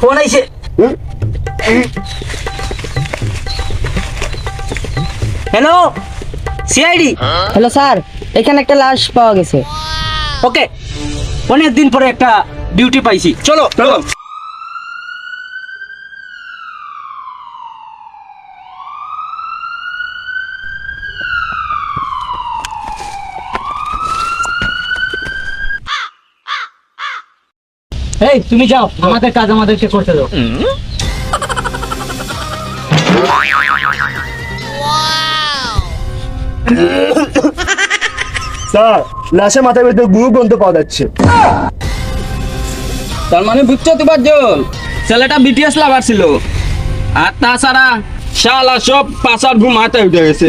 Phone আইছে। Hello CID. Hello sir, এখানে একটা লাশ পাওয়া গেছে। ওকে, অনেক দিন পরে একটা ডিউটি পাইছি, চলো চলো। এই তুমি যাও, আমাদের কাজ আমাদেরকে করতে দাও। স্যার, লাশের মাথার ভিতরে গুরু গ্রন্থ পাওয়া যাচ্ছে। তার মানে বুঝছো তো পাঁচজন, ছেলেটা বিটিএস লাভার ছিল, আর তাছাড়া শালা সব পাশার ঘুম মাথায় উঠে গেছে।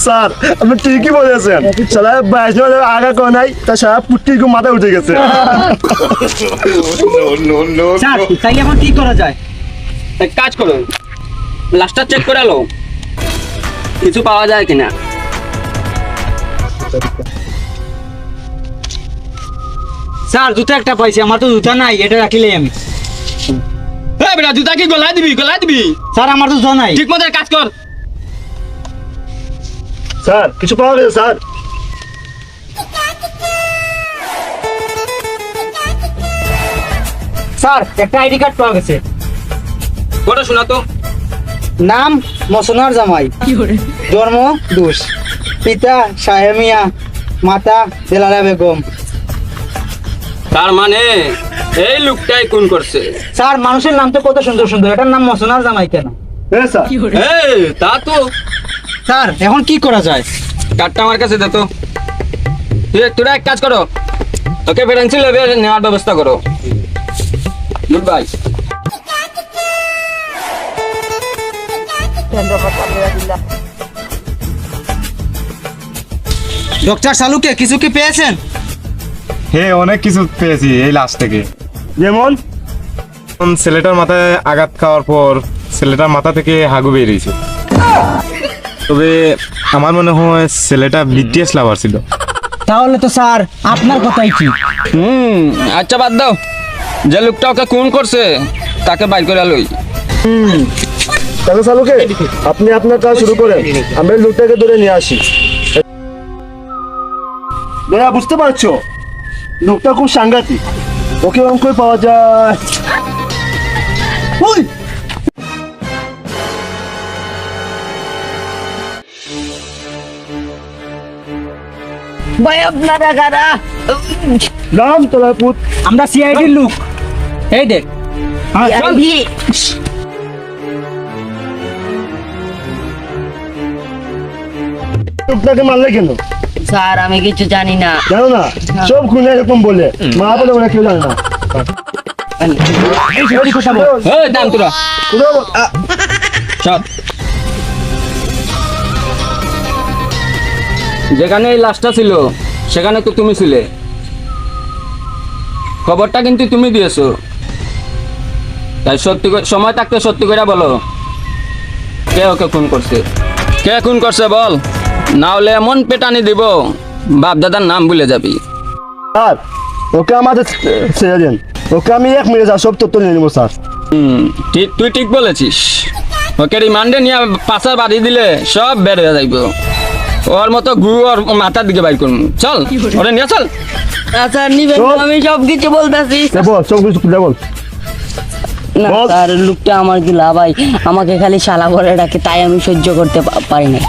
স্যার, আপনি ঠিকই বলেছেন, সারা 22 আগা করে নাই, তা সারা পুট্টির ঘুম মাথায় উঠে গেছে। স্যার, তাইলে এখন কি করা যায়? এক কাজ করো, লাস্টটা চেক করে লো, কিছু পাওয়া যায় কিনা। স্যার, জুতা একটা পাইছি, আমার তো জুতা নাই, এটা রাখিলে আমি। এই বেটা, জুতা কি গলায় দিবি? গলায় দিবি? স্যার, আমার তো জুতা নাই। ঠিক মতো কাজ কর। স্যার, কিছু পাওয়া গেছে স্যার? স্যার, একটা আইডি কার্ড পাওয়া গেছে। ওটা শোনা তো। নাম মসনার জামাই, জন্ম দুষ, পিতা সাহেব মিয়া, মাতা দেলারা বেগম। তার মানে এই লোকটাই খুন করছে। স্যার, মানুষের নাম তো কত সুন্দর সুন্দর, এটার নাম মসনার জামাই কেন? হ্যাঁ স্যার। এই তা তো। স্যার, এখন কি করা যায়? কার্ডটা আমার কাছে দে তো। তোরা এক কাজ করো, ওকে ফেরেন্সি লেভে নেওয়ার ব্যবস্থা করো। Good bye. ডক্টর শালুকে কিছু কি পেয়েছেন? হ্যাঁ, অনেক কিছু পেয়েছি এই লাশ থেকে। যেমন ছেলেটার মাথায় আঘাত খাওয়ার পর ছেলেটার মাথা থেকে হাগু বেরিয়েছে। তবে আমার মনে হয় ছেলেটা বিটিএস লাভার ছিল। তাহলে তো স্যার আপনার কথাই ঠিক। আচ্ছা বাদ দাও, যে লোকটা ওকে খুন করছে তাকে বাইর করে লই। তাহলে চালুকে আপনি আপনার কাজ শুরু করেন, আমরা এই লোকটাকে ধরে নিয়ে আসি। দয়া, বুঝতে পারছো লোকটা খুব সাংঘাতিক, ওকে অঙ্ক পাওয়া যায়। ওই ভাই আপনারা কারা? নাম তোলা পুত, আমরা সিআইডির লোক। এই দেখ, লোকটাকে মারলে কেন স্যার আমি কিছু জানি না। জানো না? সব খুনে এরকম বলে, মা বলে বলে কেউ জানে না। এই দাম তোরা চল। যেখানে এই লাশটা ছিল সেখানে তো তুমি ছিলে, খবরটা কিন্তু তুমি দিয়েছো, তাই সত্যি সময় থাকতে সত্যি করে বলো, কে ওকে খুন করছে? কে খুন করছে বল, না হলে এমন পেটানি দিব বাপ দাদার নাম ভুলে যাবি। স্যার, ওকে আমাদের ছেড়ে দেন, ওকে আমি 1 মিনিট সব তথ্য নিয়ে নেবো স্যার। ঠিক, তুই ঠিক বলেছিস। ওকে রিমান্ডে নিয়ে পাশা বাড়ি দিলে সব বের হয়ে যাইব। ওর মতো গুরু ওর মাথার দিকে বাইর করুন। চল, ওরে নিয়ে চল। স্যার নিবেন, আমি সব কিছু বলতেছি। বল, সব কিছু খুলে বল। না বল। স্যার, লোকটা আমার গিলা ভাই, আমাকে খালি শালা করে ডাকে, তাই আমি সহ্য করতে পারি না।